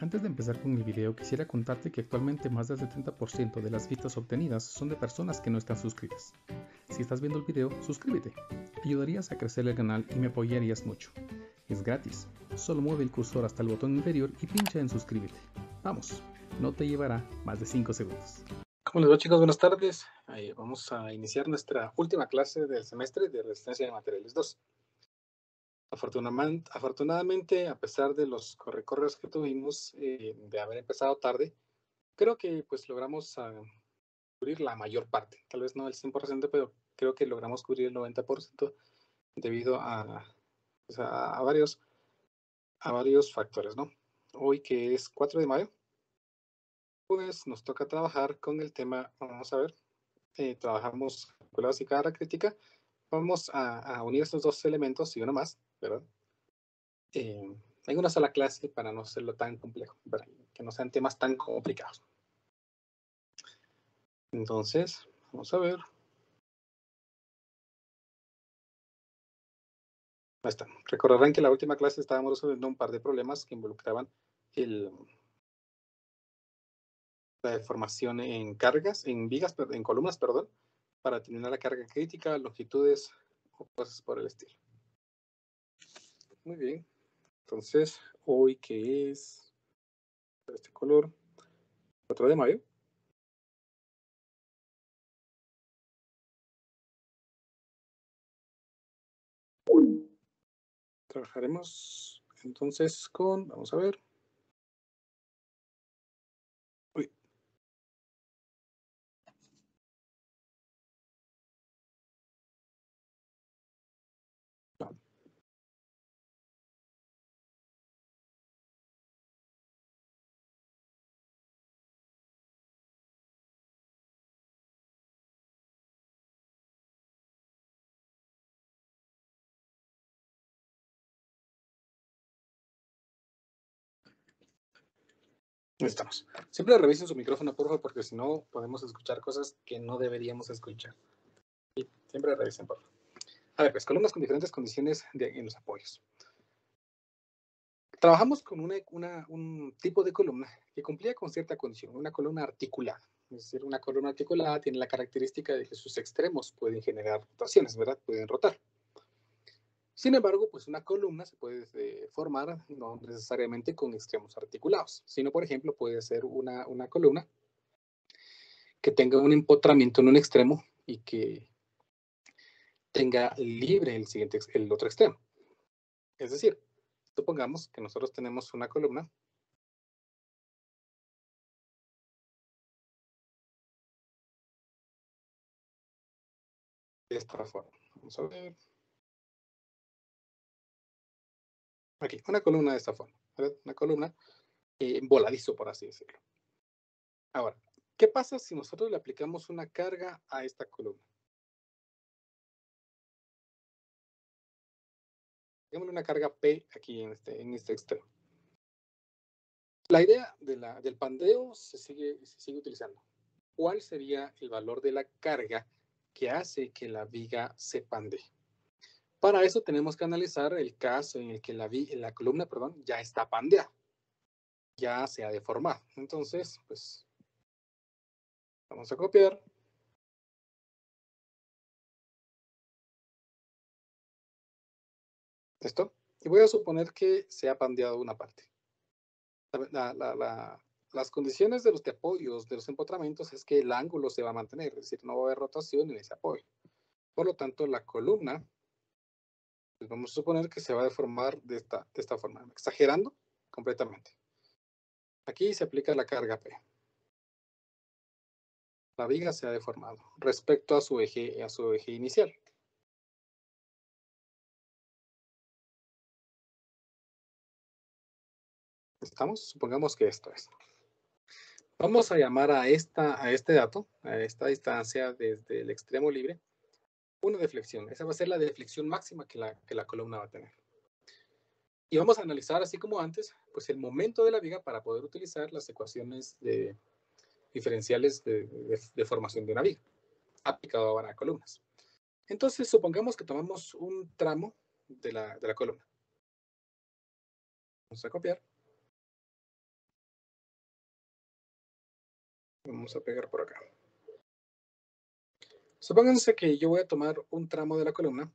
Antes de empezar con el video, quisiera contarte que actualmente más del 70% de las vistas obtenidas son de personas que no están suscritas. Si estás viendo el video, suscríbete. Ayudarías a crecer el canal y me apoyarías mucho. Es gratis. Solo mueve el cursor hasta el botón inferior y pincha en suscríbete. Vamos, no te llevará más de 5 segundos. ¿Cómo les va, chicos? Buenas tardes. Vamos a iniciar nuestra última clase del semestre de Resistencia de Materiales 2. Afortunadamente, a pesar de los corre-corres que tuvimos, de haber empezado tarde, creo que pues logramos cubrir la mayor parte. Tal vez no el 100%, pero creo que logramos cubrir el 90% debido pues, a varios factores, ¿no? Hoy, que es 4 de mayo, pues nos toca trabajar con el tema, vamos a ver, trabajamos con la básica de la crítica. Vamos a unir estos dos elementos y uno más, ¿verdad? En una sola clase para no hacerlo tan complejo, para que no sean temas tan complicados. Entonces, vamos a ver. Ahí está. Recordarán que en la última clase estábamos resolviendo un par de problemas que involucraban la deformación en cargas, en vigas, en columnas, perdón, para determinar la carga crítica, longitudes o cosas por el estilo. Muy bien. Entonces, hoy que es este color, 4 de mayo. Trabajaremos entonces con, vamos a ver. Uy. No. Estamos. Siempre revisen su micrófono, por favor, porque si no podemos escuchar cosas que no deberíamos escuchar. ¿Sí? Siempre revisen, por favor. A ver, pues columnas con diferentes condiciones en los apoyos. Trabajamos con un tipo de columna que cumplía con cierta condición, una columna articulada. Es decir, una columna articulada tiene la característica de que sus extremos pueden generar rotaciones, ¿verdad? Pueden rotar. Sin embargo, pues una columna se puede formar no necesariamente con extremos articulados, sino, por ejemplo, puede ser una columna que tenga un empotramiento en un extremo y que tenga libre el otro extremo. Es decir, supongamos que nosotros tenemos una columna de esta forma. Vamos a ver. Aquí, una columna de esta forma, ¿verdad? Una columna voladizo, por así decirlo. Ahora, ¿qué pasa si nosotros le aplicamos una carga a esta columna? Digámosle una carga P aquí en este extremo. La idea del pandeo se sigue utilizando. ¿Cuál sería el valor de la carga que hace que la viga se pandee? Para eso tenemos que analizar el caso en el que la columna, ya está pandeada, ya se ha deformado. Entonces, pues, vamos a copiar. Esto. Y voy a suponer que se ha pandeado una parte. Las condiciones de los apoyos, de los empotramientos, es que el ángulo se va a mantener, es decir, no va a haber rotación en ese apoyo. Por lo tanto, la columna, pues vamos a suponer que se va a deformar de esta forma, exagerando completamente. Aquí se aplica la carga P. La viga se ha deformado respecto a su eje inicial. ¿Estamos? Supongamos que esto es. Vamos a llamar a este dato, a esta distancia desde el extremo libre, una deflexión. Esa va a ser la deflexión máxima que la columna va a tener. Y vamos a analizar, así como antes, pues el momento de la viga para poder utilizar las ecuaciones diferenciales de formación de una viga, aplicado ahora a columnas. Entonces, supongamos que tomamos un tramo de la columna. Vamos a copiar. Vamos a pegar por acá. Supónganse que yo voy a tomar un tramo de la columna.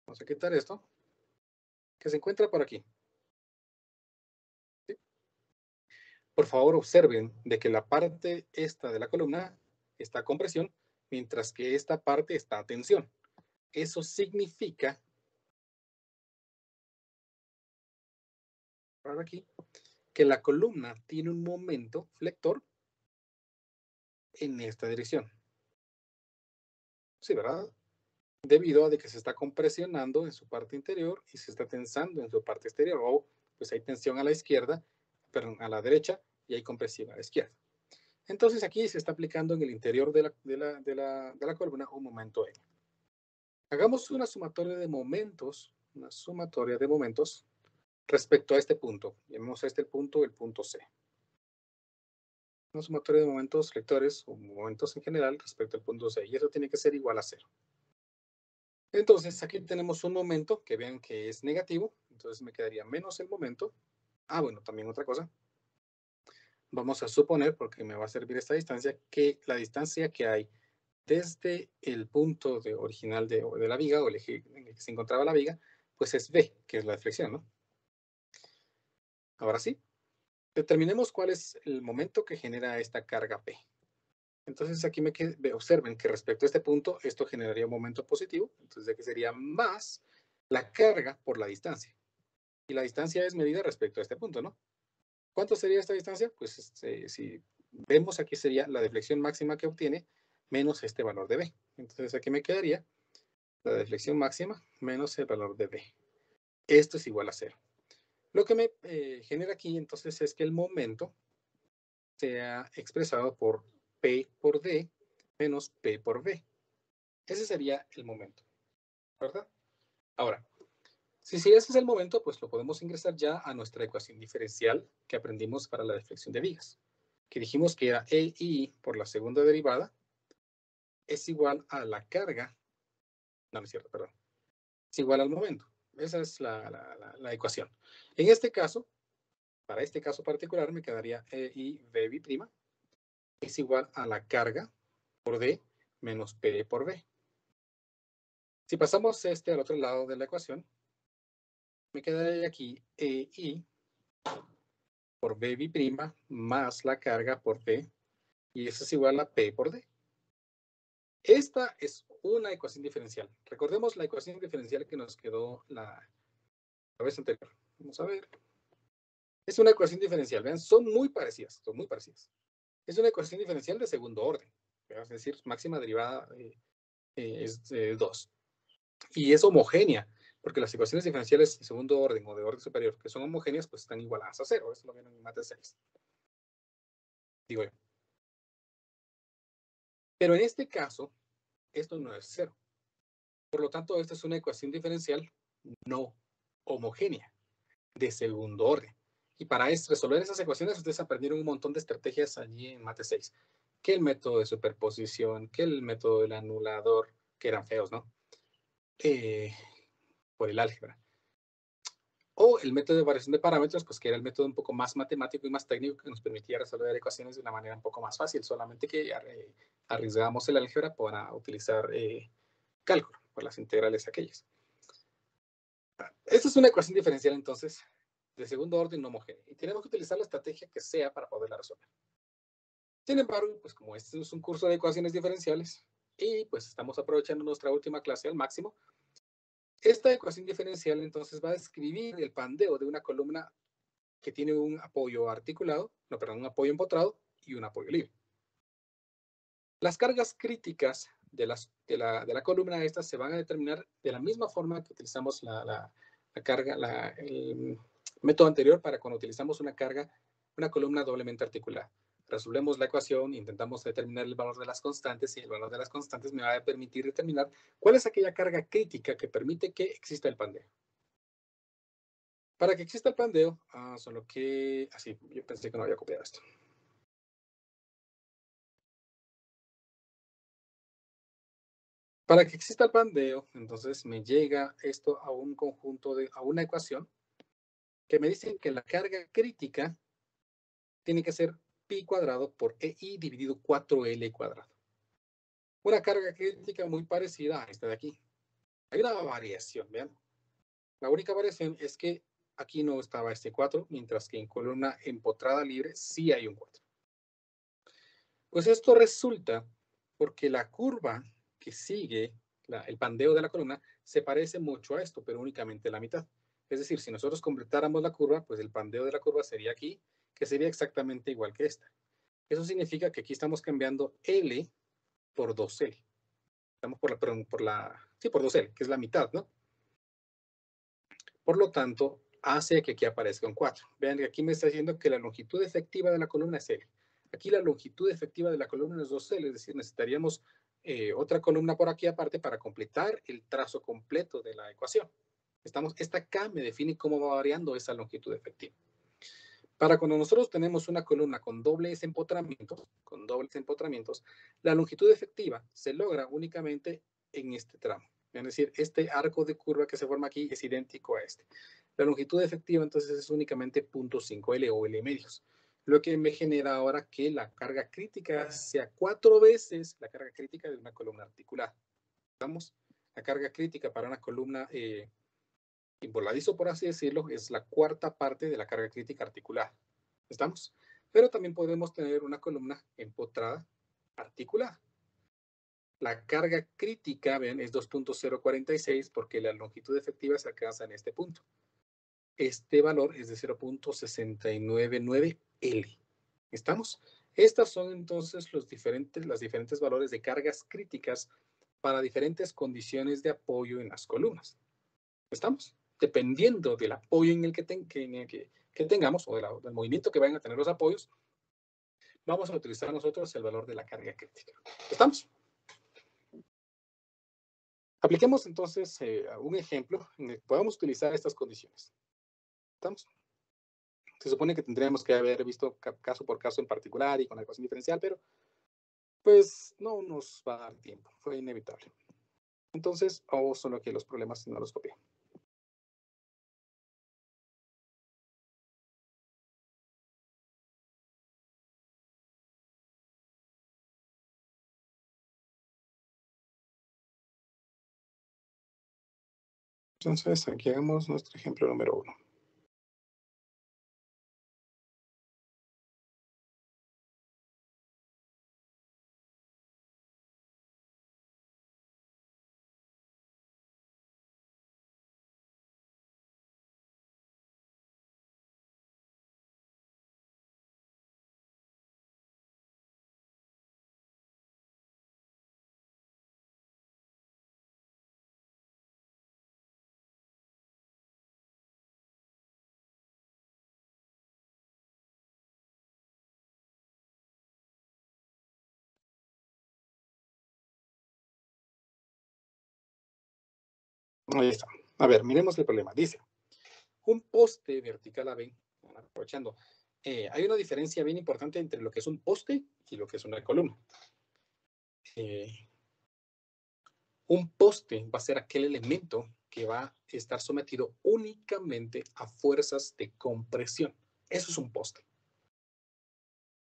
Vamos a quitar esto, que se encuentra por aquí. ¿Sí? Por favor, observen de que la parte esta de la columna está con presión, mientras que esta parte está a tensión. Eso significa, por aquí, que la columna tiene un momento flector en esta dirección. Sí, ¿verdad? Debido a de que se está compresionando en su parte interior y se está tensando en su parte exterior, o pues hay tensión a la izquierda, perdón, a la derecha, y hay compresión a la izquierda. Entonces aquí se está aplicando en el interior de la columna un momento N. Hagamos una sumatoria de momentos, respecto a este punto. Llamemos a este punto el punto C. Una sumatoria de momentos flectores o momentos en general respecto al punto C, y eso tiene que ser igual a 0. Entonces aquí tenemos un momento que vean que es negativo, entonces me quedaría menos el momento. Bueno, también otra cosa. Vamos a suponer, porque me va a servir esta distancia, que la distancia que hay desde el punto original de la viga, o el eje en el que se encontraba la viga, pues es B, que es la deflexión, ¿no? Ahora sí, determinemos cuál es el momento que genera esta carga P. Entonces aquí observen que respecto a este punto, esto generaría un momento positivo, entonces aquí sería más la carga por la distancia. Y la distancia es medida respecto a este punto, ¿no? ¿Cuánto sería esta distancia? Pues si vemos aquí sería la deflexión máxima que obtiene menos este valor de B. Entonces aquí me quedaría la deflexión máxima menos el valor de B. Esto es igual a 0. Lo que me genera aquí entonces es que el momento sea expresado por P por D menos P por B. Ese sería el momento, ¿verdad? Ahora, si ese es el momento, pues lo podemos ingresar ya a nuestra ecuación diferencial que aprendimos para la deflexión de vigas, que dijimos que era EI por la segunda derivada es igual a la carga, no es cierto, perdón, es igual al momento. Esa es la ecuación. En este caso, para este caso particular, me quedaría EI B' es igual a la carga por D menos P por B. Si pasamos al otro lado de la ecuación, me quedaría aquí EI por B' más la carga por D, y eso es igual a P por D. Esta es una ecuación diferencial. Recordemos la ecuación diferencial que nos quedó la vez anterior. Vamos a ver. Es una ecuación diferencial. Vean, son muy parecidas. Es una ecuación diferencial de segundo orden. Es decir, máxima derivada es 2. Y es homogénea, porque las ecuaciones diferenciales de segundo orden o de orden superior que son homogéneas, pues están igualadas a 0. Eso lo ven en mate 6. Digo yo. Pero en este caso, esto no es 0. Por lo tanto, esta es una ecuación diferencial no homogénea, de segundo orden. Y para resolver esas ecuaciones, ustedes aprendieron un montón de estrategias allí en mate 6. Que el método de superposición, que el método del anulador, que eran feos, ¿no? Por el álgebra. O el método de variación de parámetros, pues que era el método un poco más matemático y más técnico que nos permitía resolver ecuaciones de una manera un poco más fácil, solamente que arriesgábamos el álgebra para utilizar cálculo, por las integrales aquellas. Esta es una ecuación diferencial, entonces, de segundo orden no homogénea. Y tenemos que utilizar la estrategia que sea para poderla resolver. Sin embargo, pues como este es un curso de ecuaciones diferenciales y pues estamos aprovechando nuestra última clase al máximo, esta ecuación diferencial entonces va a describir el pandeo de una columna que tiene un apoyo articulado, un apoyo empotrado y un apoyo libre. Las cargas críticas de la columna estas se van a determinar de la misma forma que utilizamos el método anterior para cuando utilizamos una columna doblemente articulada. Resolvemos la ecuación, intentamos determinar el valor de las constantes y el valor de las constantes me va a permitir determinar cuál es aquella carga crítica que permite que exista el pandeo. Para que exista el pandeo, solo que así, yo pensé que no había copiado esto. Para que exista el pandeo, entonces me llega esto a un conjunto a una ecuación que me dice que la carga crítica tiene que ser pi cuadrado por EI dividido 4L cuadrado. Una carga crítica muy parecida a esta de aquí. Hay una variación, vean. La única variación es que aquí no estaba este 4, mientras que en columna empotrada libre sí hay un 4. Pues esto resulta porque la curva que sigue, el pandeo de la columna, se parece mucho a esto, pero únicamente la mitad. Es decir, si nosotros completáramos la curva, pues el pandeo de la curva sería aquí, que sería exactamente igual que esta. Eso significa que aquí estamos cambiando L por 2L. Estamos por 2L, que es la mitad, ¿no? Por lo tanto, hace que aquí aparezca un 4. Vean que aquí me está diciendo que la longitud efectiva de la columna es L. Aquí la longitud efectiva de la columna es 2L, es decir, necesitaríamos otra columna por aquí aparte para completar el trazo completo de la ecuación. Esta K me define cómo va variando esa longitud efectiva. Para cuando nosotros tenemos una columna con dobles empotramientos, la longitud efectiva se logra únicamente en este tramo. Es decir, este arco de curva que se forma aquí es idéntico a este. La longitud efectiva entonces es únicamente 0.5L o L medios, lo que me genera ahora que la carga crítica sea 4 veces la carga crítica de una columna articulada. ¿Estamos? La carga crítica para una columna voladizo, por así decirlo, es la cuarta parte de la carga crítica articulada. ¿Estamos? Pero también podemos tener una columna empotrada articulada. La carga crítica, ven, es 2.046 porque la longitud efectiva se alcanza en este punto. Este valor es de 0.699L. ¿Estamos? Estas son entonces los diferentes valores de cargas críticas para diferentes condiciones de apoyo en las columnas. ¿Estamos? Dependiendo del apoyo en el que tengamos o del movimiento que vayan a tener los apoyos, vamos a utilizar nosotros el valor de la carga crítica. ¿Estamos? Apliquemos entonces un ejemplo en el que podamos utilizar estas condiciones. ¿Estamos? Se supone que tendríamos que haber visto caso por caso en particular y con la ecuación diferencial, pero pues no nos va a dar tiempo, fue inevitable. Entonces, vamos solo aquí los problemas no los copié. Entonces, aquí hagamos nuestro ejemplo número 1. Ahí está. A ver, miremos el problema. Dice, un poste vertical AB, aprovechando, hay una diferencia bien importante entre lo que es un poste y lo que es una columna. Un poste va a ser aquel elemento que va a estar sometido únicamente a fuerzas de compresión. Eso es un poste.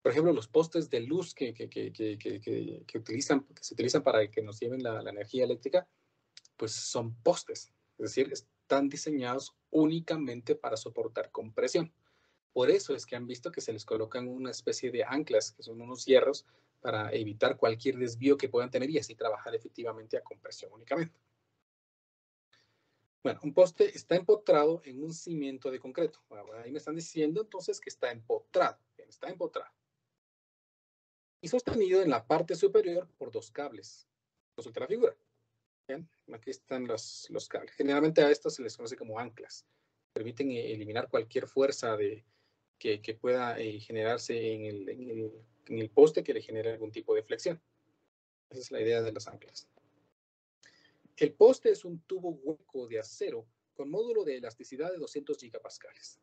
Por ejemplo, los postes de luz que se utilizan para que nos lleven la energía eléctrica, pues son postes. Es decir, están diseñados únicamente para soportar compresión. Por eso es que han visto que se les colocan una especie de anclas, que son unos hierros, para evitar cualquier desvío que puedan tener y así trabajar efectivamente a compresión únicamente. Bueno, un poste está empotrado en un cimiento de concreto. Bueno, ahí me están diciendo entonces que está empotrado. Bien, está empotrado. Y sostenido en la parte superior por dos cables. Consulta la figura. Bien, aquí están los cables. Generalmente a estos se les conoce como anclas. Permiten eliminar cualquier fuerza que pueda generarse en el poste que le genere algún tipo de flexión. Esa es la idea de las anclas. El poste es un tubo hueco de acero con módulo de elasticidad de 200 gigapascales.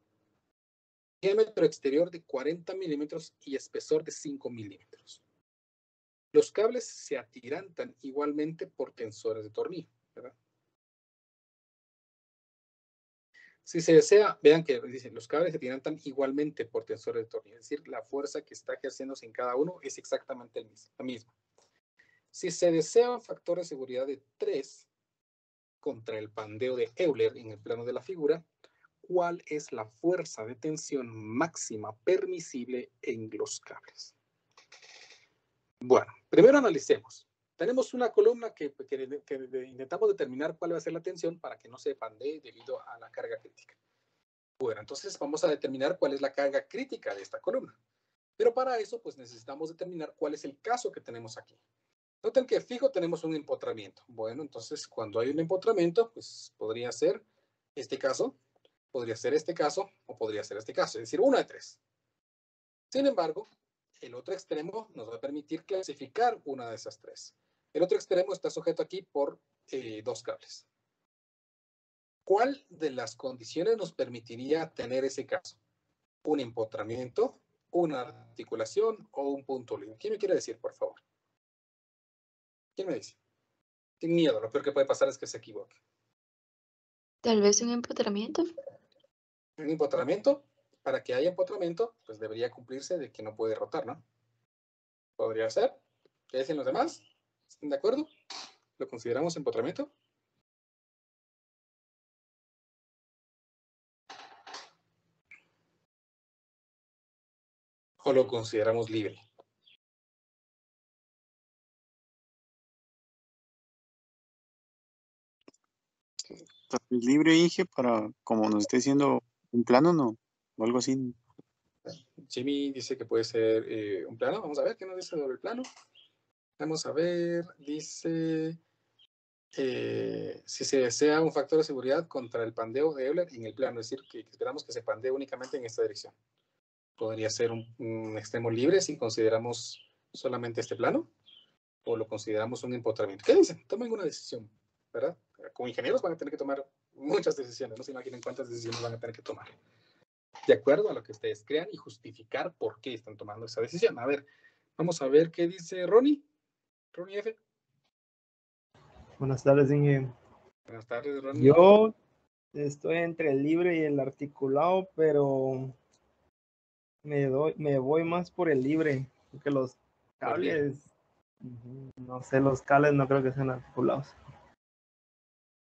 Diámetro exterior de 40 milímetros y espesor de 5 milímetros. Los cables se atirantan igualmente por tensores de tornillo, ¿verdad? Si se desea, vean que dicen, los cables se tirantan igualmente por tensor de tornillo, es decir, la fuerza que está ejerciéndose en cada uno es exactamente la misma. Si se desea un factor de seguridad de 3 contra el pandeo de Euler en el plano de la figura, ¿cuál es la fuerza de tensión máxima permisible en los cables? Bueno, primero analicemos. Tenemos una columna que intentamos determinar cuál va a ser la tensión para que no se pandee debido a la carga crítica. Bueno, entonces vamos a determinar cuál es la carga crítica de esta columna. Pero para eso, pues necesitamos determinar cuál es el caso que tenemos aquí. Noten que fijo tenemos un empotramiento. Bueno, entonces cuando hay un empotramiento, pues podría ser este caso, podría ser este caso, o podría ser este caso, es decir, una de tres. Sin embargo, el otro extremo nos va a permitir clasificar una de esas tres. El otro extremo está sujeto aquí por dos cables. ¿Cuál de las condiciones nos permitiría tener ese caso? ¿Un empotramiento, una articulación o un punto libre? ¿Quién me quiere decir, por favor? ¿Quién me dice? Sin miedo, lo peor que puede pasar es que se equivoque. Tal vez un empotramiento. Un empotramiento, para que haya empotramiento, pues debería cumplirse de que no puede rotar, ¿no? Podría ser. ¿Qué dicen los demás? ¿Están de acuerdo? ¿Lo consideramos empotramiento? ¿O lo consideramos libre? Libre, Inge, para, como nos esté diciendo, un plano, ¿no? O algo así. Jimmy dice que puede ser un plano. Vamos a ver qué nos dice sobre el plano. Vamos a ver, dice, si se desea un factor de seguridad contra el pandeo de Euler en el plano, es decir, que esperamos que se pandee únicamente en esta dirección. Podría ser un extremo libre si consideramos solamente este plano, o lo consideramos un empotramiento. ¿Qué dicen? Tomen una decisión, ¿verdad? Como ingenieros van a tener que tomar muchas decisiones, no se imaginen cuántas decisiones van a tener que tomar. De acuerdo a lo que ustedes crean y justificar por qué están tomando esa decisión. A ver, vamos a ver qué dice Ronnie. Ronnie F. Buenas tardes, Inge. Buenas tardes, Ronnie. Yo estoy entre el libre y el articulado, pero me voy más por el libre, porque los cables, no sé, los cables no creo que sean articulados.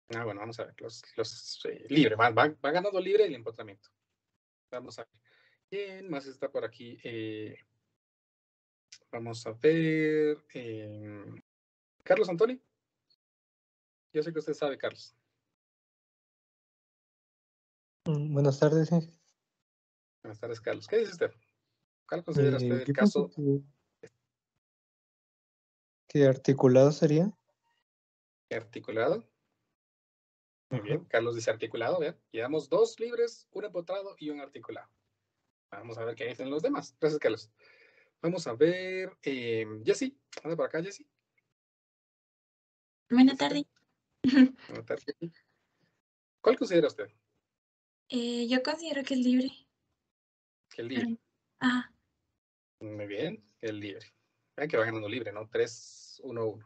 Bueno, vamos a ver. Los libre, va ganando libre el empotramiento. Vamos a ver. ¿Quién más está por aquí? Vamos a ver. Carlos Antonio. Yo sé que usted sabe, Carlos. Buenas tardes, Inge. Buenas tardes, Carlos. ¿Qué dice usted? ¿Cuál considera usted el caso? ¿Que articulado sería? Articulado. Muy bien, Carlos dice articulado, vean. Llevamos dos libres, un empotrado y un articulado. Vamos a ver qué dicen los demás. Gracias, Carlos. Vamos a ver, Jessie. Anda por acá, Jessie. Buenas tardes. Buenas tardes. ¿Cuál considera usted? Yo considero que es libre. Que el libre. Ajá. Muy bien, el libre. Vean que va ganando libre, ¿no? 3-1-1.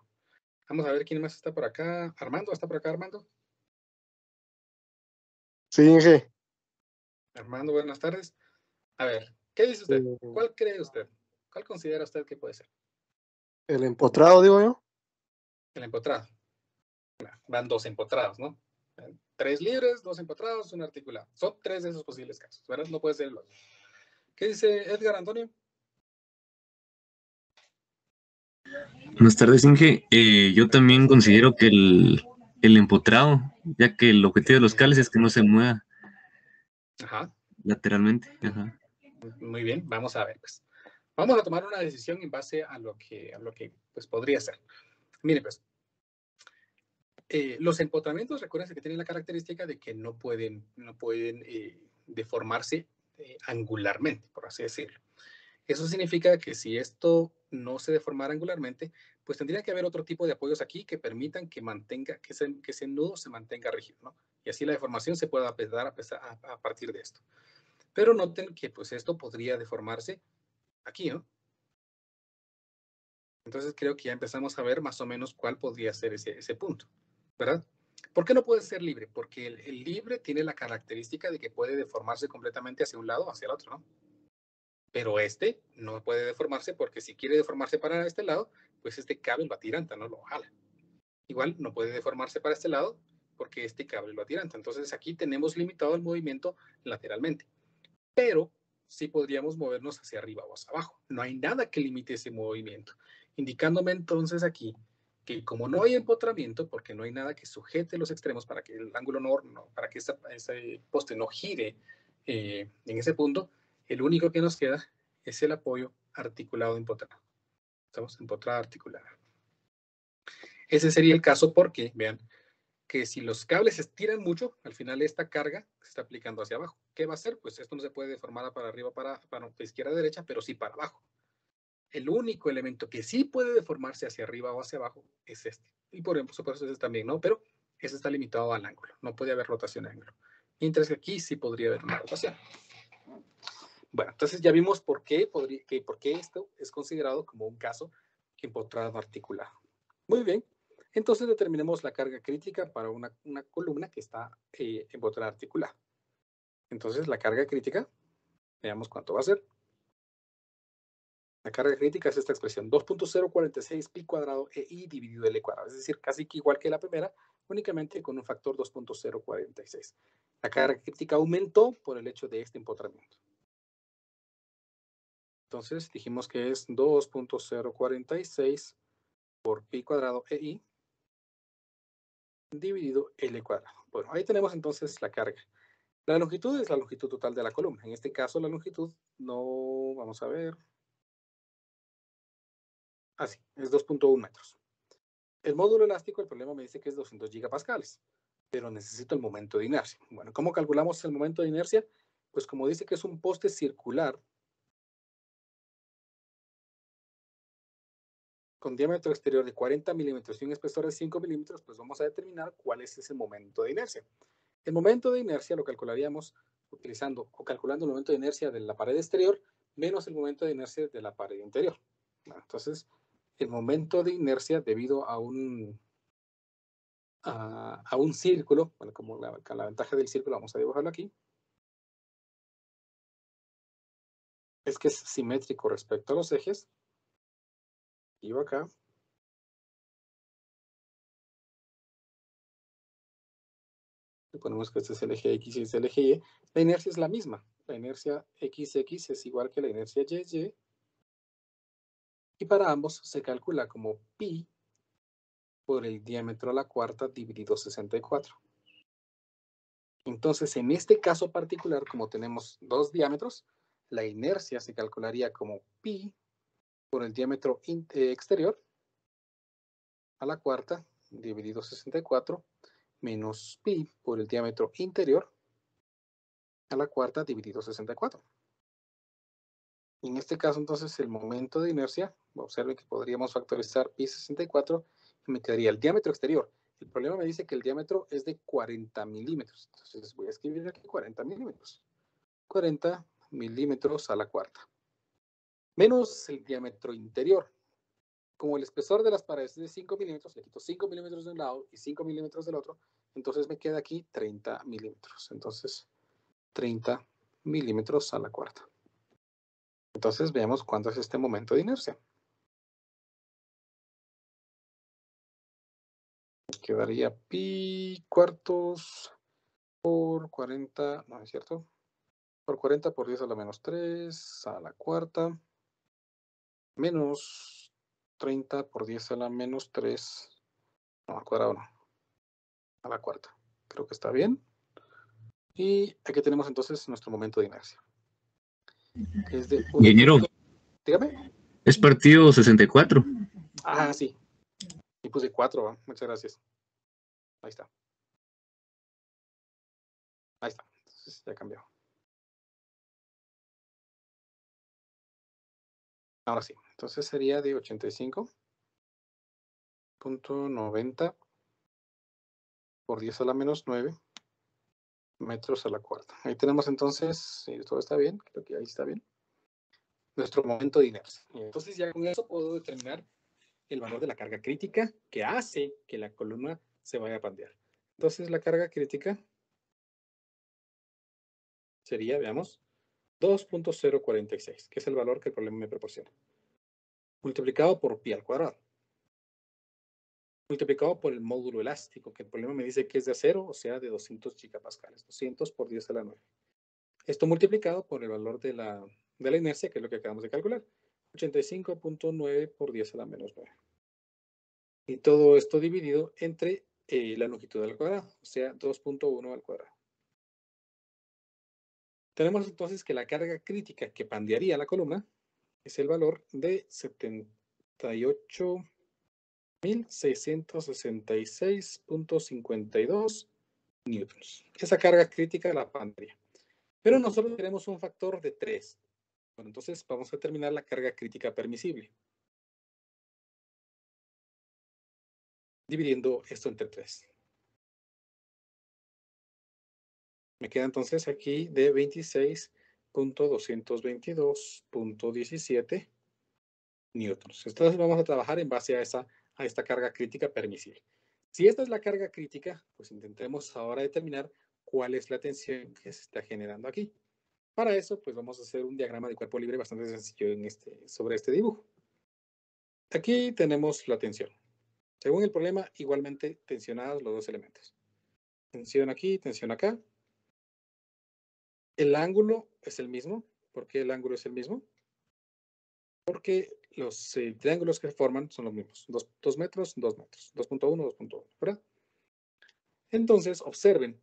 Vamos a ver quién más está por acá. Armando, ¿está por acá, Armando? Sí, Inge. Armando, buenas tardes. A ver, ¿qué dice usted? ¿Cuál cree usted? ¿Cuál considera usted que puede ser? El empotrado, digo yo. El empotrado. Van dos empotrados, ¿no? 3 libres, 2 empotrados, un articulado. Son 3 de esos posibles casos, ¿verdad? No puede ser el otro. ¿Qué dice Edgar Antonio? Buenas tardes, Inge. Yo también considero que el empotrado, ya que el objetivo de los cables es que no se mueva lateralmente. Ajá. Muy bien, vamos a ver, pues. Vamos a tomar una decisión en base a lo que pues, podría ser. Mire, pues, los empotramientos, recuerden que tienen la característica de que no pueden deformarse angularmente, por así decirlo. Eso significa que si esto no se deformara angularmente, pues tendría que haber otro tipo de apoyos aquí que permitan que ese nudo se mantenga rígido, ¿no? Y así la deformación se pueda dar a partir de esto. Pero noten que pues esto podría deformarse aquí, ¿no? Entonces creo que ya empezamos a ver más o menos cuál podría ser ese punto, ¿verdad? ¿Por qué no puede ser libre? Porque el libre tiene la característica de que puede deformarse completamente hacia un lado o hacia el otro, ¿no? Pero este no puede deformarse porque si quiere deformarse para este lado, pues este cable lo atiranta, no lo jala. Igual no puede deformarse para este lado porque este cable lo atiranta. Entonces aquí tenemos limitado el movimiento lateralmente. Pero sí podríamos movernos hacia arriba o hacia abajo. No hay nada que limite ese movimiento. Indicándome entonces aquí que como no hay empotramiento, porque no hay nada que sujete los extremos para que el ángulo para que ese poste no gire en ese punto, el único que nos queda es el apoyo articulado empotrado. Estamos empotrada articulada. Ese sería el caso porque, vean, que si los cables se estiran mucho, al final esta carga se está aplicando hacia abajo. ¿Qué va a hacer? Pues esto no se puede deformar para arriba, para izquierda, derecha, pero sí para abajo. El único elemento que sí puede deformarse hacia arriba o hacia abajo es este. Y por eso ese también, ¿no? Pero ese está limitado al ángulo. No puede haber rotación de ángulo. Mientras que aquí sí podría haber una rotación. Bueno, entonces ya vimos por qué esto es considerado como un caso empotrado articulado. Muy bien. Entonces determinemos la carga crítica para una columna que está empotrada articulada. Entonces la carga crítica, veamos cuánto va a ser. La carga crítica es esta expresión, 2.046 pi cuadrado EI dividido L cuadrado. Es decir, casi que igual que la primera, únicamente con un factor 2.046. La carga crítica aumentó por el hecho de este empotramiento. Entonces dijimos que es 2.046 por pi cuadrado EI dividido L cuadrado. Bueno, ahí tenemos entonces la carga. La longitud es la longitud total de la columna. En este caso la longitud no, vamos a ver. Así, es 2.1 metros. El módulo elástico, el problema me dice que es 200 gigapascales, pero necesito el momento de inercia. Bueno, ¿cómo calculamos el momento de inercia? Pues como dice que es un poste circular con diámetro exterior de 40 milímetros y un espesor de 5 milímetros, pues vamos a determinar cuál es ese momento de inercia. El momento de inercia lo calcularíamos utilizando o calculando el momento de inercia de la pared exterior menos el momento de inercia de la pared interior. Entonces, el momento de inercia debido a un círculo, bueno, como la ventaja del círculo, vamos a dibujarlo aquí, es que es simétrico respecto a los ejes. Y acá. Y ponemos que este es el eje X y este es el eje Y. La inercia es la misma. La inercia XX es igual que la inercia YY. Y para ambos se calcula como pi por el diámetro a la cuarta dividido 64. Entonces, en este caso particular, como tenemos dos diámetros, la inercia se calcularía como pi por el diámetro exterior a la cuarta dividido 64 menos pi por el diámetro interior a la cuarta dividido 64. En este caso, entonces, el momento de inercia, observen que podríamos factorizar pi 64 y me quedaría el diámetro exterior. El problema me dice que el diámetro es de 40 milímetros. Entonces voy a escribir aquí 40 milímetros. 40 milímetros a la cuarta. Menos el diámetro interior. Como el espesor de las paredes es de 5 milímetros, le quito 5 milímetros de un lado y 5 milímetros del otro, entonces me queda aquí 30 milímetros. Entonces, 30 milímetros a la cuarta. Entonces, veamos cuánto es este momento de inercia. Quedaría pi cuartos por 40, no es cierto, por 40 por 10 a la menos 3 a la cuarta, menos 30 por 10 a la menos 3, no, al cuadrado no, a la cuarta. Creo que está bien. Y aquí tenemos entonces nuestro momento de inercia. Es de Ingeniero, dígame. es partido 64. Ah, sí. Y puse 4, ¿va? Muchas gracias. Ahí está. Ahí está. Entonces ya cambió. Ahora sí. Entonces sería de 85.90 por 10 a la menos 9 metros a la cuarta. Ahí tenemos entonces, si todo está bien, creo que ahí está bien, nuestro momento de inercia. Y entonces ya con eso puedo determinar el valor de la carga crítica que hace que la columna se vaya a pandear. Entonces la carga crítica sería, veamos, 2.046, que es el valor que el problema me proporciona, multiplicado por pi al cuadrado, multiplicado por el módulo elástico, que el problema me dice que es de acero, o sea, de 200 gigapascales, 200 por 10 a la 9. Esto multiplicado por el valor de la inercia, que es lo que acabamos de calcular, 85.9 por 10 a la menos 9. Y todo esto dividido entre la longitud al cuadrado, o sea, 2.1 al cuadrado. Tenemos entonces que la carga crítica que pandearía la columna es el valor de 78.666.52 newtons. Esa carga crítica la pandearía. Pero nosotros queremos un factor de 3. Bueno, entonces vamos a determinar la carga crítica permisible, dividiendo esto entre 3. Me queda entonces aquí de 26.222.17 newtons. Entonces vamos a trabajar en base a esta carga crítica permisible. Si esta es la carga crítica, pues intentemos ahora determinar cuál es la tensión que se está generando aquí. Para eso, pues vamos a hacer un diagrama de cuerpo libre bastante sencillo sobre este dibujo. Aquí tenemos la tensión. Según el problema, igualmente tensionados los dos elementos. Tensión aquí, tensión acá. El ángulo es el mismo. ¿Por qué el ángulo es el mismo? Porque los triángulos que forman son los mismos. 2 metros, 2 metros. 2.1, 2.1, ¿verdad? Entonces, observen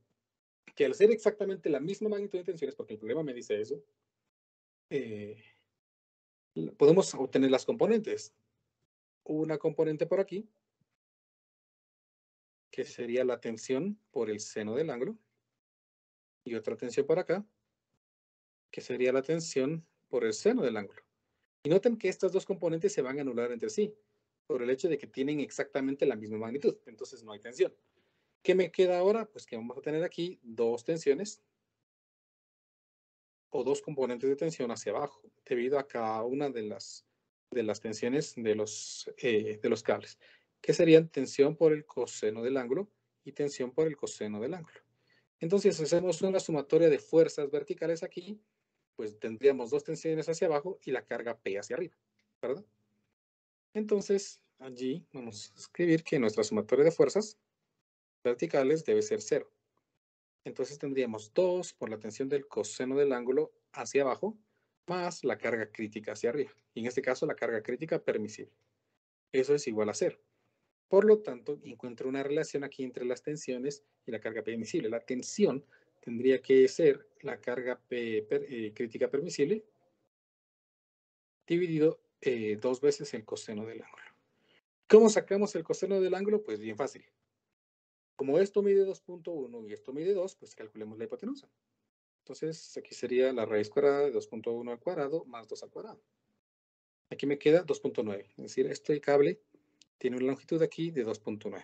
que al ser exactamente la misma magnitud de tensiones, porque el problema me dice eso, podemos obtener las componentes. Una componente por aquí, que sería la tensión por el seno del ángulo, y otra tensión por acá, que sería la tensión por el seno del ángulo. Y noten que estas dos componentes se van a anular entre sí, por el hecho de que tienen exactamente la misma magnitud, entonces no hay tensión. ¿Qué me queda ahora? Pues que vamos a tener aquí dos tensiones, o dos componentes de tensión hacia abajo, debido a cada una de las tensiones de los cables, que serían tensión por el coseno del ángulo y tensión por el coseno del ángulo. Entonces, si hacemos una sumatoria de fuerzas verticales aquí, pues tendríamos dos tensiones hacia abajo y la carga P hacia arriba, ¿verdad? Entonces, allí vamos a escribir que nuestra sumatoria de fuerzas verticales debe ser 0. Entonces tendríamos 2 por la tensión del coseno del ángulo hacia abajo, más la carga crítica hacia arriba. Y en este caso, la carga crítica permisible. Eso es igual a 0. Por lo tanto, encuentro una relación aquí entre las tensiones y la carga permisible. La tensión tendría que ser la carga crítica permisible dividido 2 veces el coseno del ángulo. ¿Cómo sacamos el coseno del ángulo? Pues bien fácil. Como esto mide 2.1 y esto mide 2, pues calculemos la hipotenusa. Entonces, aquí sería la raíz cuadrada de 2.1 al cuadrado más 2 al cuadrado. Aquí me queda 2.9. Es decir, este cable tiene una longitud aquí de 2.9.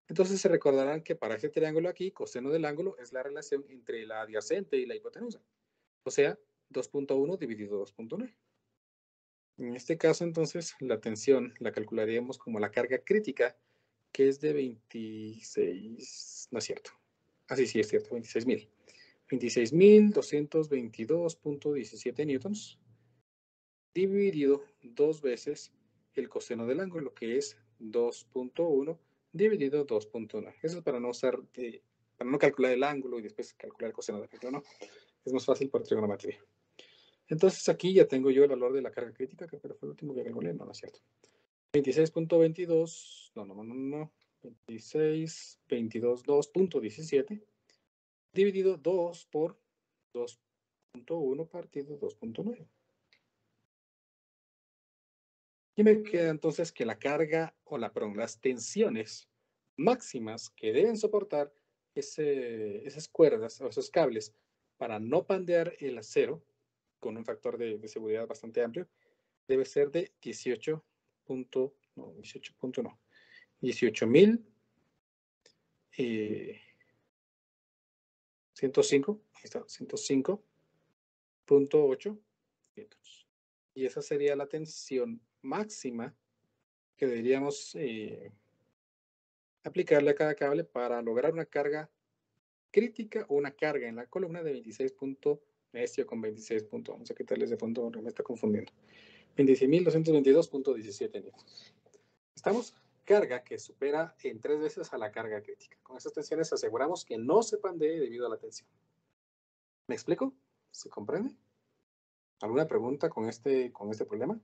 Entonces, se recordarán que para este triángulo aquí, coseno del ángulo es la relación entre la adyacente y la hipotenusa. O sea, 2.1 dividido 2.9. En este caso, entonces, la tensión la calcularíamos como la carga crítica, que es de 26, no es cierto. Así sí es cierto, 26.000. 26.222.17 newtons, dividido 2 veces el coseno del ángulo, que es 2.1 dividido 2.9. Eso es para no calcular el ángulo y después calcular el coseno del ángulo, ¿no? Es más fácil por trigonometría. Entonces aquí ya tengo yo el valor de la carga crítica, que fue el último que calculé, no es cierto. 26.22, no. 26.22.2.17 dividido 2 por 2.1 partido 2.9. Y me queda entonces que la carga, las tensiones máximas que deben soportar esas cuerdas o esos cables para no pandear el acero con un factor de seguridad bastante amplio, debe ser de 105.8 metros. Y esa sería la tensión máxima que deberíamos aplicarle a cada cable para lograr una carga crítica o una carga en la columna de 26 con 26 puntos. Vamos a quitarles de fondo, me está confundiendo. 26.222.17 newtons. ¿Estamos? Carga que supera en 3 veces a la carga crítica. Con estas tensiones aseguramos que no se pandee debido a la tensión. ¿Me explico? ¿Se comprende? ¿Alguna pregunta con este problema?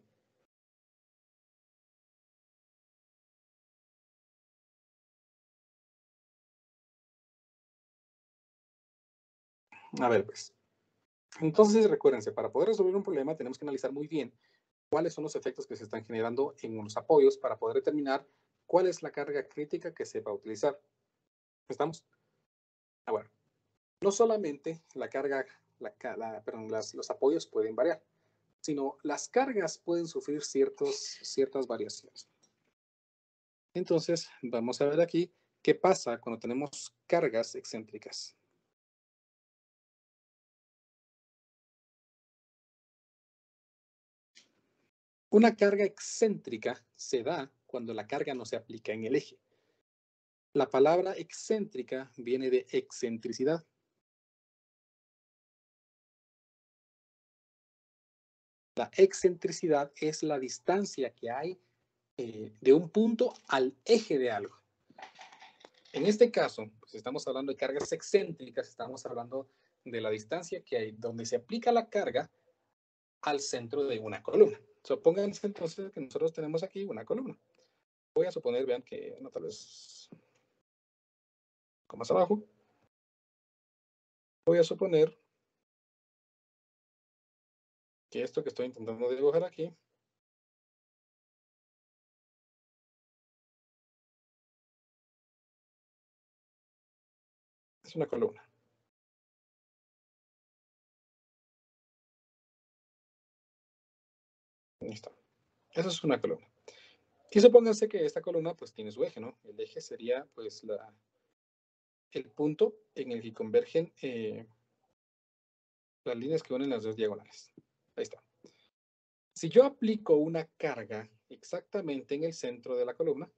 A ver, pues. Entonces, recuérdense, para poder resolver un problema tenemos que analizar muy bien cuáles son los efectos que se están generando en los apoyos para poder determinar cuál es la carga crítica que se va a utilizar. ¿Estamos? Bueno, no solamente la carga, los apoyos pueden variar, sino las cargas pueden sufrir ciertas variaciones. Entonces, vamos a ver aquí qué pasa cuando tenemos cargas excéntricas. Una carga excéntrica se da cuando la carga no se aplica en el eje. La palabra excéntrica viene de excentricidad. La excentricidad es la distancia que hay de un punto al eje de algo. En este caso, pues estamos hablando de cargas excéntricas, estamos hablando de la distancia que hay donde se aplica la carga al centro de una columna. Supónganse entonces que nosotros tenemos aquí una columna. Voy a suponer, vean que, no, tal vez, como más abajo, voy a suponer que esto que estoy intentando dibujar aquí es una columna. Listo. Eso es una columna. Y supónganse que esta columna pues tiene su eje, ¿no? El eje sería pues el punto en el que convergen las líneas que unen las dos diagonales. Ahí está. Si yo aplico una carga exactamente en el centro de la columna,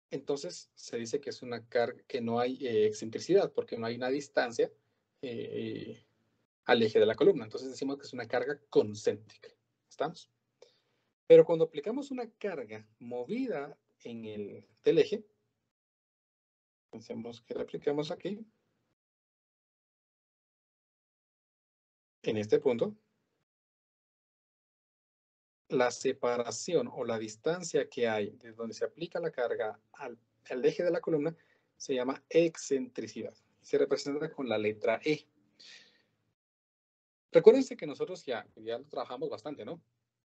entonces se dice que es una carga que no hay excentricidad, porque no hay una distancia al eje de la columna. Entonces decimos que es una carga concéntrica. ¿Estamos? Pero cuando aplicamos una carga movida del eje, pensemos que la aplicamos aquí, en este punto, la separación o la distancia que hay de donde se aplica la carga al eje de la columna se llama excentricidad. Se representa con la letra E. Recuérdense que nosotros ya lo trabajamos bastante, ¿no?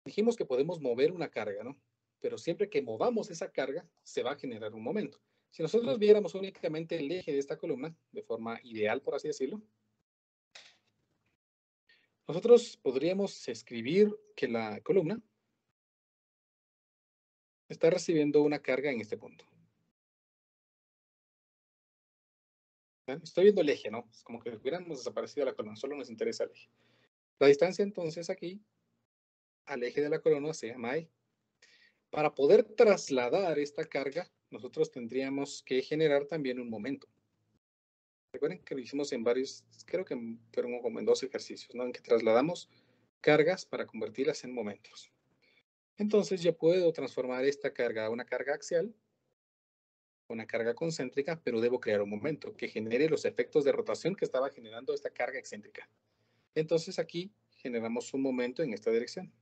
Dijimos que podemos mover una carga, ¿no? Pero siempre que movamos esa carga, se va a generar un momento. Si nosotros viéramos únicamente el eje de esta columna, de forma ideal, por así decirlo, nosotros podríamos escribir que la columna está recibiendo una carga en este punto. Estoy viendo el eje, ¿no? Es como que hubiéramos desaparecido la columna, solo nos interesa el eje. La distancia entonces aquí al eje de la columna se llama E. Para poder trasladar esta carga, nosotros tendríamos que generar también un momento. Recuerden que lo hicimos en varios, creo que fueron como en 2 ejercicios, ¿no? En que trasladamos cargas para convertirlas en momentos. Entonces yo puedo transformar esta carga a una carga axial, una carga concéntrica, pero debo crear un momento que genere los efectos de rotación que estaba generando esta carga excéntrica. Entonces aquí generamos un momento en esta dirección.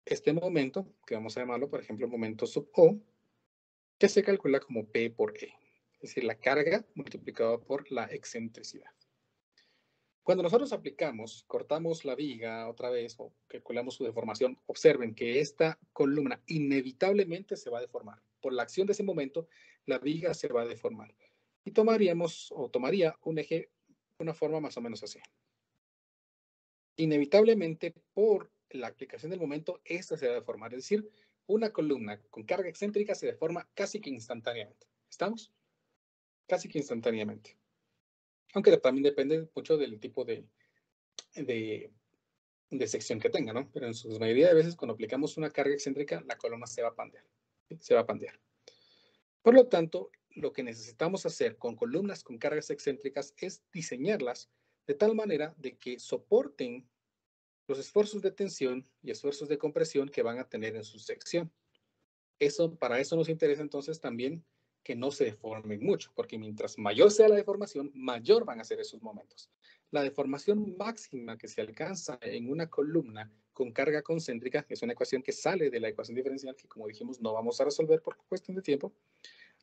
Este momento, que vamos a llamarlo, por ejemplo, momento sub O, que se calcula como P por E. Es decir, la carga multiplicada por la excentricidad. Cuando nosotros aplicamos, cortamos la viga otra vez o calculamos su deformación, observen que esta columna inevitablemente se va a deformar. Por la acción de ese momento, la viga se va a deformar. Y tomaría un eje de una forma más o menos así. Inevitablemente, por la aplicación del momento, esta se va a deformar. Es decir, una columna con carga excéntrica se deforma casi que instantáneamente. ¿Estamos? Casi que instantáneamente. Aunque también depende mucho del tipo de de sección que tenga, ¿no? Pero en su mayoría de veces cuando aplicamos una carga excéntrica, la columna se va a pandear. ¿Sí? Se va a pandear. Por lo tanto, lo que necesitamos hacer con columnas con cargas excéntricas es diseñarlas de tal manera de que soporten los esfuerzos de tensión y esfuerzos de compresión que van a tener en su sección. Para eso nos interesa entonces también que no se deformen mucho, porque mientras mayor sea la deformación, mayor van a ser esos momentos. La deformación máxima que se alcanza en una columna con carga concéntrica es una ecuación que sale de la ecuación diferencial que, como dijimos, no vamos a resolver por cuestión de tiempo.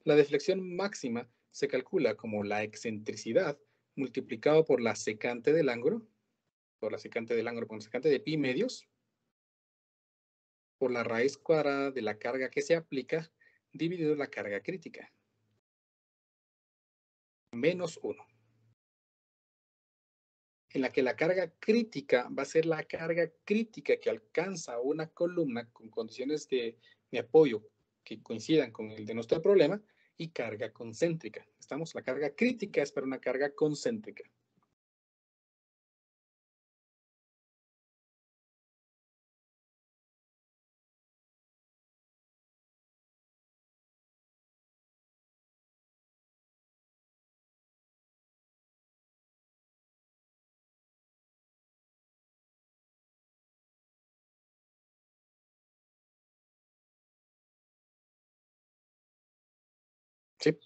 La deflexión máxima se calcula como la excentricidad multiplicado por la secante del ángulo, por la secante de pi medios, por la raíz cuadrada de la carga que se aplica, dividido la carga crítica. Menos 1. En la que la carga crítica va a ser la carga crítica que alcanza una columna con condiciones de apoyo que coincidan con el de nuestro problema y carga concéntrica. La carga crítica es para una carga concéntrica. ¿Sí?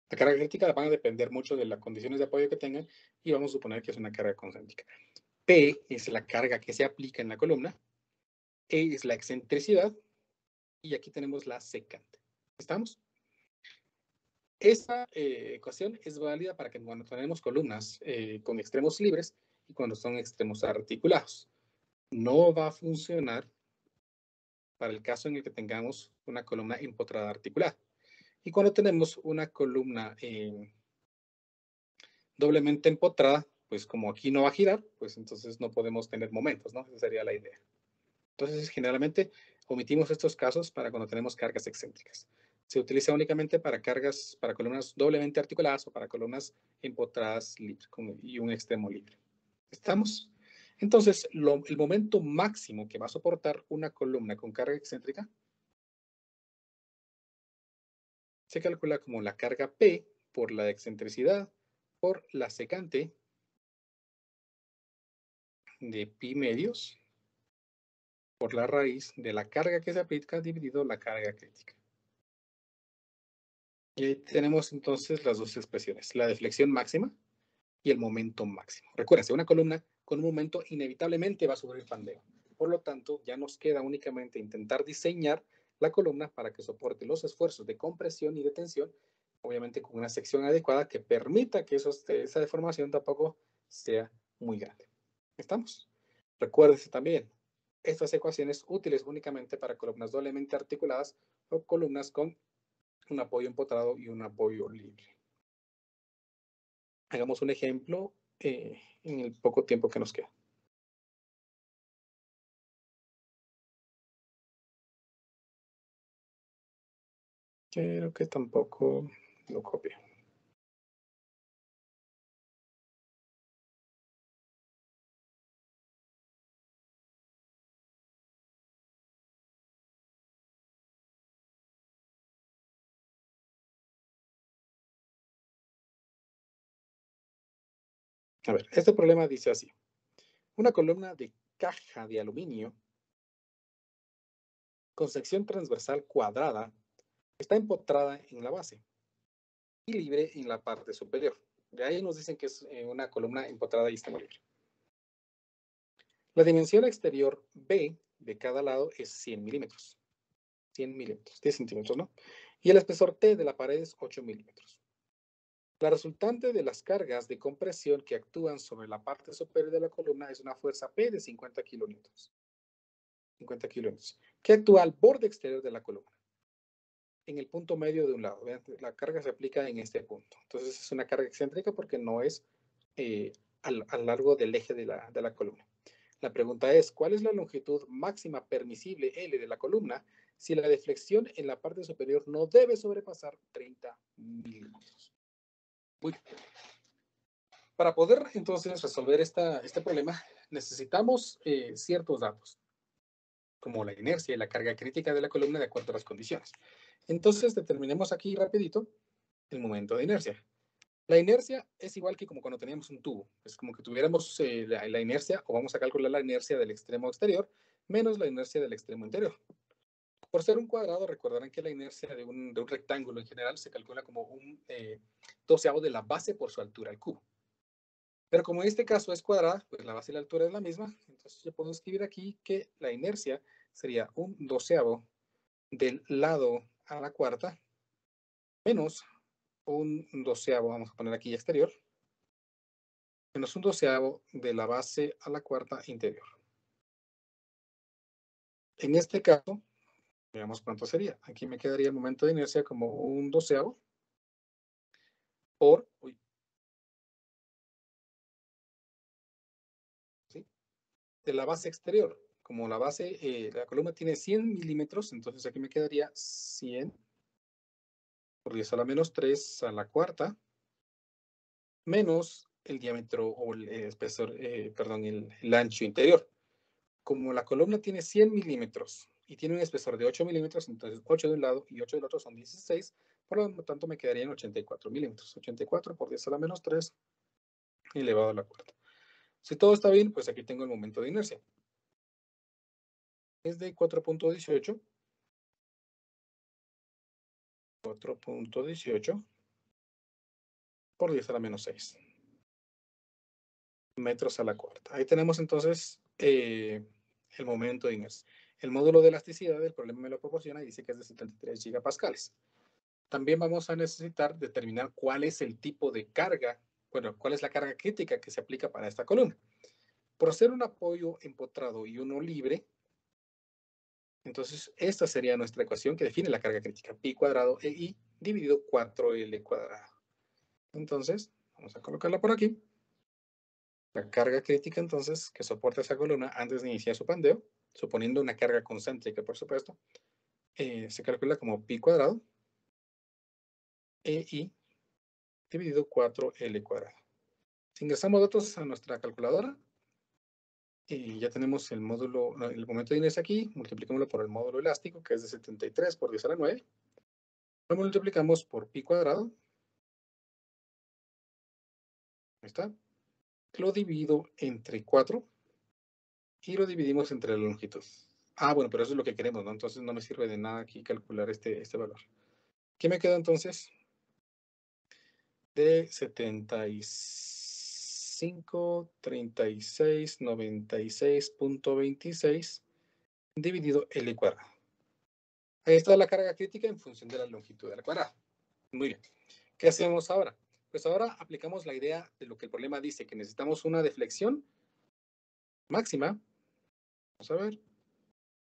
La carga crítica va a depender mucho de las condiciones de apoyo que tengan y vamos a suponer que es una carga concéntrica. P es la carga que se aplica en la columna, E es la excentricidad y aquí tenemos la secante. ¿Estamos? Esta ecuación es válida para que cuando tenemos columnas con extremos libres y cuando son extremos articulados. No va a funcionar para el caso en el que tengamos una columna empotrada articulada. Y cuando tenemos una columna doblemente empotrada, pues como aquí no va a girar, pues entonces no podemos tener momentos, ¿no? Esa sería la idea. Entonces, generalmente omitimos estos casos para cuando tenemos cargas excéntricas. Se utiliza únicamente para columnas doblemente articuladas o para columnas empotradas libres y un extremo libre. ¿Estamos? Entonces, el momento máximo que va a soportar una columna con carga excéntrica se calcula como la carga P por la excentricidad por la secante de pi medios por la raíz de la carga que se aplica dividido la carga crítica. Y ahí tenemos entonces las dos expresiones, la deflexión máxima y el momento máximo. Recuérdense, una columna con un momento inevitablemente va a sufrir pandeo. Por lo tanto, ya nos queda únicamente intentar diseñar la columna para que soporte los esfuerzos de compresión y de tensión, obviamente con una sección adecuada que permita que esa deformación tampoco sea muy grande. ¿Estamos? Recuérdense también, estas ecuaciones útiles únicamente para columnas doblemente articuladas o columnas con un apoyo empotrado y un apoyo libre. Hagamos un ejemplo en el poco tiempo que nos queda. Creo que tampoco lo copio. A ver, este problema dice así. Una columna de caja de aluminio con sección transversal cuadrada está empotrada en la base y libre en la parte superior. De ahí nos dicen que es una columna empotrada y está libre. La dimensión exterior B de cada lado es 100 milímetros. 100 milímetros, 10 centímetros, ¿no? Y el espesor T de la pared es 8 milímetros. La resultante de las cargas de compresión que actúan sobre la parte superior de la columna es una fuerza P de 50 kilonewtons. 50 kilonewtons, que actúa al borde exterior de la columna, en el punto medio de un lado. ¿Vean? La carga se aplica en este punto. Entonces es una carga excéntrica porque no es a lo largo del eje de la columna. La pregunta es, ¿cuál es la longitud máxima permisible L de la columna si la deflexión en la parte superior no debe sobrepasar 30 milímetros? Uy. Para poder entonces resolver este problema, necesitamos ciertos datos, como la inercia y la carga crítica de la columna de acuerdo a las condiciones. Entonces, determinemos aquí rapidito el momento de inercia. La inercia es igual que como cuando teníamos un tubo. Es como que tuviéramos la inercia, o vamos a calcular la inercia del extremo exterior, menos la inercia del extremo interior. Por ser un cuadrado, recordarán que la inercia de un rectángulo en general se calcula como un doceavo de la base por su altura al cubo. Pero como en este caso es cuadrada, pues la base y la altura es la misma, entonces yo puedo escribir aquí que la inercia sería un doceavo del lado a la cuarta menos un doceavo, vamos a poner aquí exterior, menos un doceavo de la base a la cuarta interior. En este caso, veamos cuánto sería. Aquí me quedaría el momento de inercia como un doceavo por, ¿sí? De la base exterior. Como la base, la columna tiene 100 milímetros, entonces aquí me quedaría 100 por 10 a la menos 3 a la cuarta, menos el diámetro o el espesor, perdón, el ancho interior. Como la columna tiene 100 milímetros y tiene un espesor de 8 milímetros, entonces 8 de un lado y 8 del otro son 16, por lo tanto me quedarían 84 milímetros. 84 por 10 a la menos 3 elevado a la cuarta. Si todo está bien, pues aquí tengo el momento de inercia. Es de 4.18. 4.18 por 10 a la menos 6 metros a la cuarta. Ahí tenemos entonces el momento de inercia. El módulo de elasticidad del problema me lo proporciona y dice que es de 73 gigapascales. También vamos a necesitar determinar cuál es el tipo de carga, bueno, cuál es la carga crítica que se aplica para esta columna. Por ser un apoyo empotrado y uno libre, entonces esta sería nuestra ecuación que define la carga crítica. Pi cuadrado EI dividido 4L cuadrado. Entonces, vamos a colocarla por aquí. La carga crítica, entonces, que soporta esa columna antes de iniciar su pandeo, suponiendo una carga concéntrica, por supuesto, se calcula como pi cuadrado EI dividido 4L cuadrado. Si ingresamos datos a nuestra calculadora, y ya tenemos el módulo, el momento de inercia aquí, multiplicámoslo por el módulo elástico, que es de 73 por 10 a la 9. Lo multiplicamos por pi cuadrado. Ahí está. Lo divido entre 4 y lo dividimos entre la longitud. Ah, bueno, pero eso es lo que queremos, ¿no? Entonces no me sirve de nada aquí calcular este valor. ¿Qué me queda entonces? De 75, 36, 96.26 dividido L cuadrado. Ahí está la carga crítica en función de la longitud del cuadrado. Muy bien. ¿Qué hacemos ahora? Pues ahora aplicamos la idea de lo que el problema dice, que necesitamos una deflexión máxima. Vamos a ver.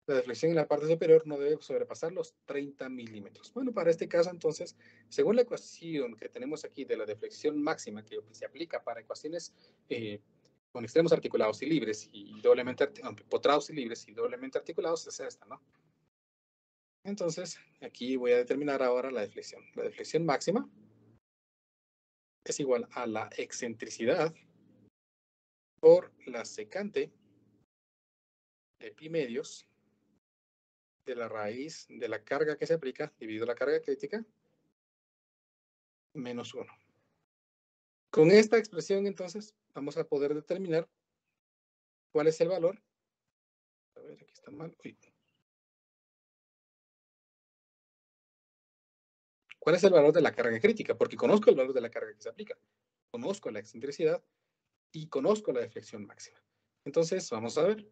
La deflexión en la parte superior no debe sobrepasar los 30 milímetros. Bueno, para este caso, entonces, según la ecuación que tenemos aquí de la deflexión máxima, que se aplica para ecuaciones con extremos articulados y libres, y doblemente empotrados y libres y doblemente articulados, es esta, ¿no? Entonces, aquí voy a determinar ahora la deflexión. La deflexión máxima es igual a la excentricidad por la secante de pi medios de la raíz de la carga que se aplica dividido la carga crítica menos 1. Con esta expresión, entonces, vamos a poder determinar cuál es el valor. A ver, aquí está mal. Uy. ¿Cuál es el valor de la carga crítica? Porque conozco el valor de la carga que se aplica. Conozco la excentricidad y conozco la deflexión máxima. Entonces, vamos a ver.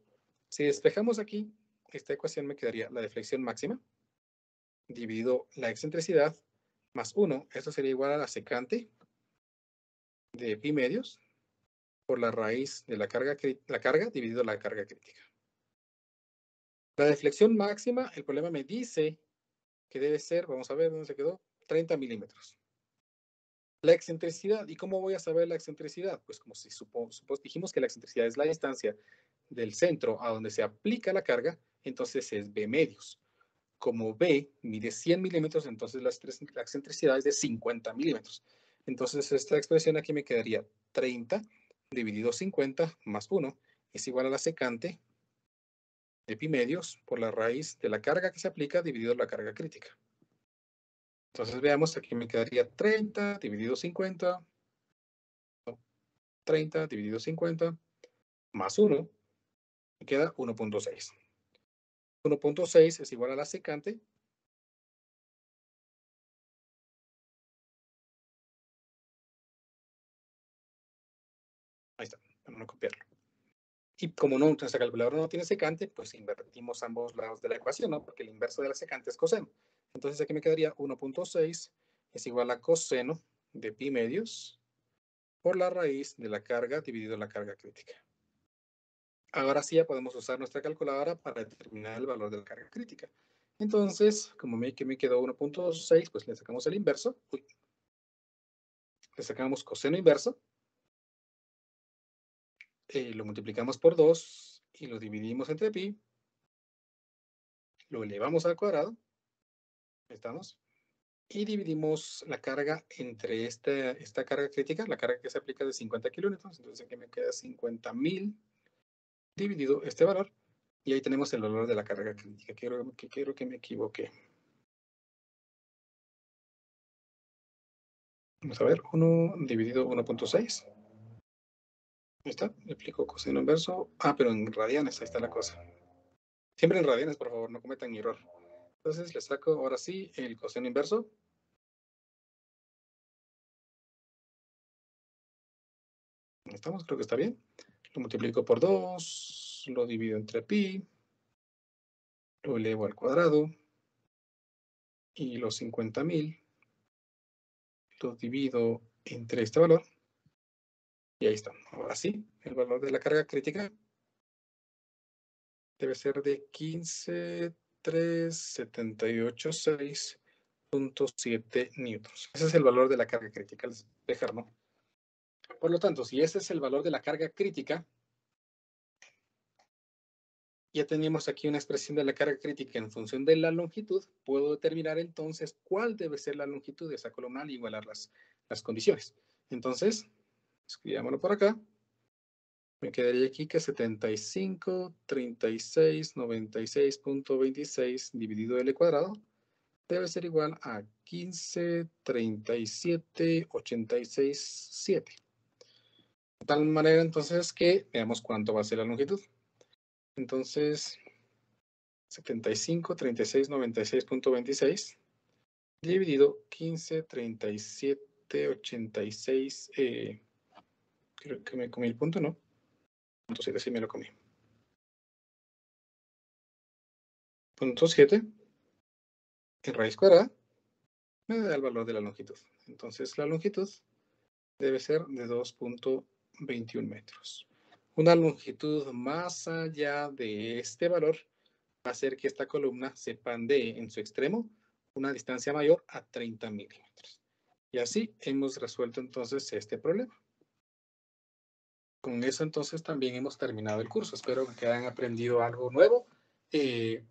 Si despejamos aquí, esta ecuación me quedaría la deflexión máxima dividido la excentricidad más 1. Esto sería igual a la secante de pi medios por la raíz de la carga dividido la carga crítica. La deflexión máxima, el problema me dice que debe ser, vamos a ver dónde se quedó, 30 milímetros. La excentricidad, ¿y cómo voy a saber la excentricidad? Pues como si dijimos que la excentricidad es la distancia del centro a donde se aplica la carga, entonces es B medios. Como B mide 100 milímetros, entonces la excentricidad es de 50 milímetros. Entonces esta expresión aquí me quedaría 30 dividido 50 más 1 es igual a la secante de pi medios por la raíz de la carga que se aplica dividido la carga crítica. Entonces veamos, aquí me quedaría 30 dividido 50, 30 dividido 50 más 1, me queda 1.6. 1.6 es igual a la secante ahí está, para no copiarlo. Y como no, nuestra calculadora no tiene secante, pues invertimos ambos lados de la ecuación, ¿no? Porque el inverso de la secante es coseno. Entonces aquí me quedaría 1.6 es igual a coseno de pi medios por la raíz de la carga dividido la carga crítica. Ahora sí ya podemos usar nuestra calculadora para determinar el valor de la carga crítica. Entonces, como me quedó 1.6, pues le sacamos el inverso. Uy. Le sacamos coseno inverso. Lo multiplicamos por 2 y lo dividimos entre pi. Lo elevamos al cuadrado. Ahí estamos. Y dividimos la carga entre esta carga crítica, la carga que se aplica de 50 kilonewtons. Entonces aquí me queda 50.000 dividido este valor. Y ahí tenemos el valor de la carga crítica. Quiero que me equivoque. Vamos a ver, 1 dividido 1.6. Ahí está, le aplico coseno inverso. Ah, pero en radianes, ahí está la cosa. Siempre en radianes, por favor, no cometan error. Entonces le saco ahora sí el coseno inverso. Ahí estamos, creo que está bien. Lo multiplico por 2, lo divido entre pi, lo elevo al cuadrado y los 50.000 lo divido entre este valor. Y ahí está. Ahora sí, el valor de la carga crítica debe ser de 15.378.6.7 newtons. Ese es el valor de la carga crítica, el espejar, ¿no? Por lo tanto, si ese es el valor de la carga crítica, ya tenemos aquí una expresión de la carga crítica en función de la longitud. Puedo determinar entonces cuál debe ser la longitud de esa columna al igualar las condiciones. Entonces, escribámoslo por acá. Me quedaría aquí que 75.36.96.26 dividido L cuadrado debe ser igual a 15.37.86.7. De tal manera entonces que veamos cuánto va a ser la longitud. Entonces, 75.36.96.26 dividido 15.37.86. Creo que me comí el punto, ¿no? Punto 7, sí me lo comí. Punto 7 en raíz cuadrada me da el valor de la longitud. Entonces la longitud debe ser de 2.21 metros. Una longitud más allá de este valor va a hacer que esta columna se pandee en su extremo una distancia mayor a 30 milímetros. Y así hemos resuelto entonces este problema. Con eso entonces también hemos terminado el curso. Espero que hayan aprendido algo nuevo.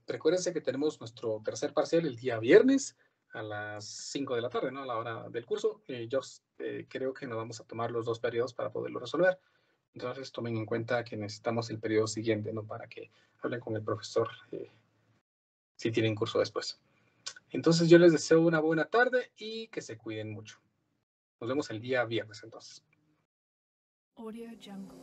Recuérdense que tenemos nuestro tercer parcial el día viernes a las 5 de la tarde, ¿no? A la hora del curso. Yo creo que nos vamos a tomar los 2 periodos para poderlo resolver. Entonces tomen en cuenta que necesitamos el periodo siguiente, ¿no? Para que hablen con el profesor si tienen curso después. Entonces yo les deseo una buena tarde y que se cuiden mucho. Nos vemos el día viernes entonces. Audio Jungle.